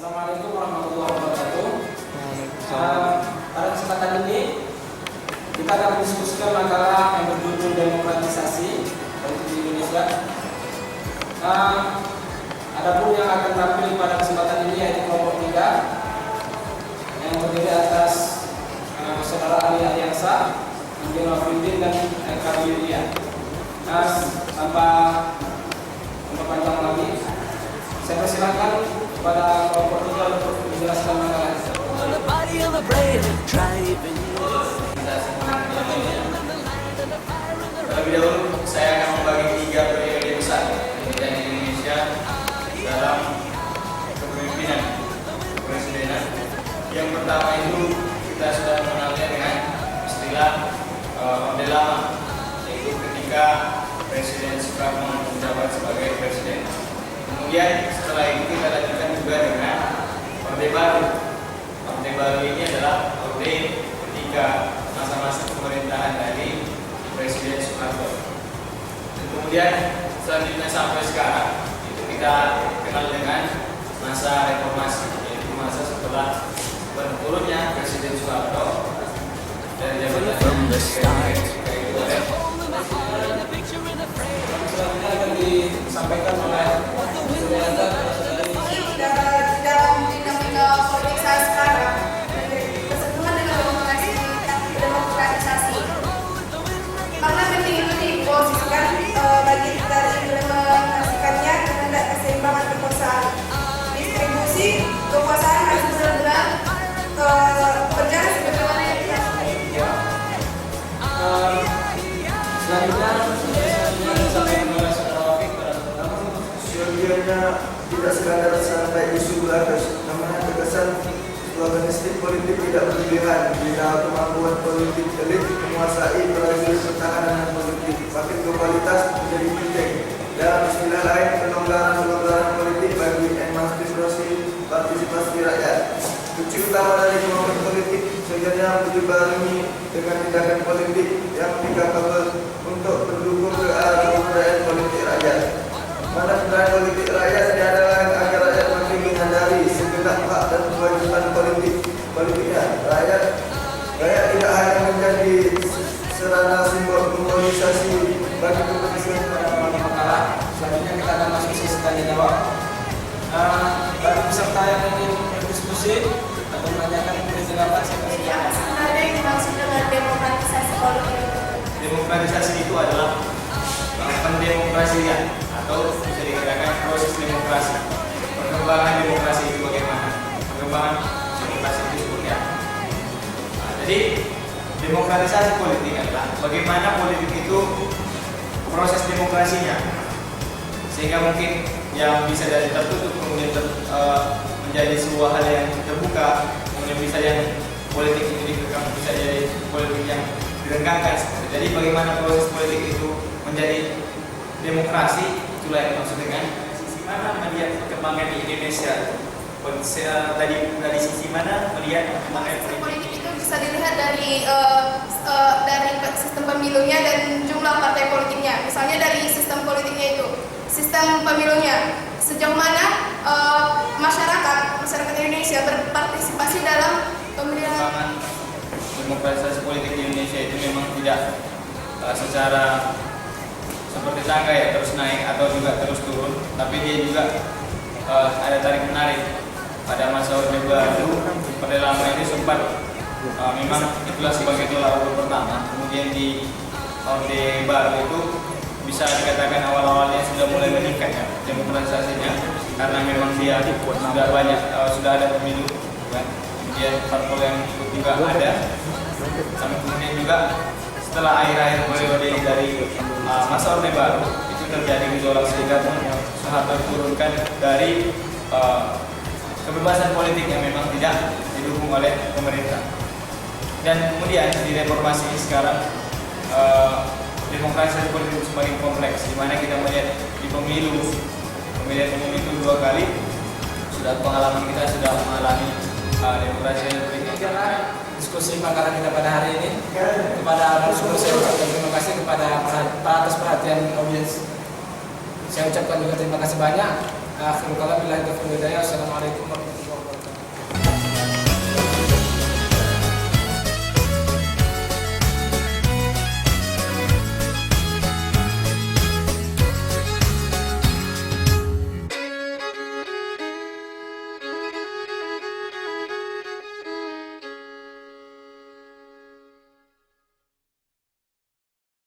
Assalamualaikum warahmatullahi wabarakatuh. Pada kesempatan ini kita akan mendiskusikan makalah yang berjudul demokratisasi politik di Indonesia. Adapun yang akan tampil pada kesempatan ini yaitu kelompok 3 yang terdiri atas saudara Ali Aliansa, Angel Wafiddin dan Eka Yulia. Tanpa panjang lagi, saya persilahkan kepada kelompok 3 untuk menjelaskan makalah itu. Terlebih dahulu saya akan membagi 3 periode besar pemerintahan Indonesia dalam kepemimpinan kepresidenan. Yang pertama itu kita sudah mengenalnya dengan istilah Orde Lama, yaitu ketika Presiden Soekarno menjabat sebagai presiden. Kemudian setelah itu kita lanjutkan juga dengan Orde Baru. Orde Baru ini adalah orde ketika masa-masa pemerintahan dari Presiden Soekarno. Dan kemudian selanjutnya sampai sekarang itu kita kenal dengan masa reformasi, yaitu masa setelah turunnya Presiden Soekarno dari jabatan ketika itu oleh selanjutnya akan disampaikan oleh dalam dinamika politik saat sekarang bersentuhan dengan demokratisasi, karena penting itu diposisikan bagi kita implementasikannya kehendak keseimbangan kekuasaan. Distribusi kekuasaan harus benar-benar berjalan sebagaimana yang kita selanjutnya disampaikan oleh saudara Wafid. Seyogianya tidak sekadar santai isu belaka, namun terkesan sloganistik politik tidak berlebihan bila kemampuan politik elit menguasai prajurit pertahanan dan politik. Makin globalitas menjadi penting. Dalam istilah lain, pelonggaran politik bagi emansipasi partisipasi rakyat. Kunci utama dari kelompok politik seyogianya dibarengi dengan tindakan politik yang capable untuk mendukung ke arah kebudayaan politik rakyat. Mana kebudayaan politik rakyat ini adalah agar rakyat makin menyadari segenap hak dan kewajiban politiknya. Rakyat tidak hanya menjadi sarana simbolisasi bagi kepentingan Makalah. Selanjutnya kita akan masuk sesi tanya jawab. Bagi peserta yang ingin berdiskusi atau menanyakan pendapat, saya persilakan. apa sebenarnya yang dimaksud dengan demokratisasi politik? demokratisasi itu adalah pendemokrasian atau bisa dikatakan proses demokrasi. Perkembangan demokrasi itu bagaimana? Perkembangan demokrasi itu seperti apa? Jadi demokratisasi politik adalah bagaimana politik itu proses demokrasinya, sehingga mungkin yang bisa dari tertutup kemudian menjadi sebuah hal yang terbuka, kemudian bisa yang politik itu dikekang, bisa jadi politik yang direnggakan. Jadi bagaimana proses politik itu menjadi demokrasi, itulah yang maksud dengan sisi mana melihat perkembangan di Indonesia. Dari sisi mana melihat perkembangan Sistem politik. politik itu bisa dilihat dari sistem pemilunya dan jumlah partai politiknya. Misalnya dari sistem politiknya itu, sistem pemilunya, sejauh mana masyarakat Indonesia berpartisipasi dalam pemilihan. Perkembangan demokratisasi politik di Indonesia itu memang tidak secara seperti tangga ya terus naik atau juga terus turun, tapi dia juga ada tarik menarik. Pada masa Orde Baru, Orde Lama ini sempat memang itulah sebagai tolak ukur pertama. Kemudian di Orde Baru itu bisa dikatakan awal-awalnya sudah mulai meningkat ya demokratisasinya, karena memang dia sudah banyak sudah ada pemilu, kan? Kemudian parpol yang ikut juga ada, sampai kemudian juga setelah akhir-akhir periode dari masa Orde Baru itu terjadi gejolak sehingga Soeharto turunkan dari kebebasan politik yang memang tidak didukung oleh pemerintah. Dan kemudian di reformasi sekarang demokrasi politik semakin kompleks, di mana kita melihat di pemilihan umum itu 2 kali sudah pengalaman kita sudah mengalami demokrasi politik. Diskusi makalah kita pada hari ini kepada narasumber saya ucapkan terima kasih kepada atas perhatian audiens. Saya ucapkan juga terima kasih banyak. Akhirul kalam billahi taufiq wal hidayah. Assalamualaikum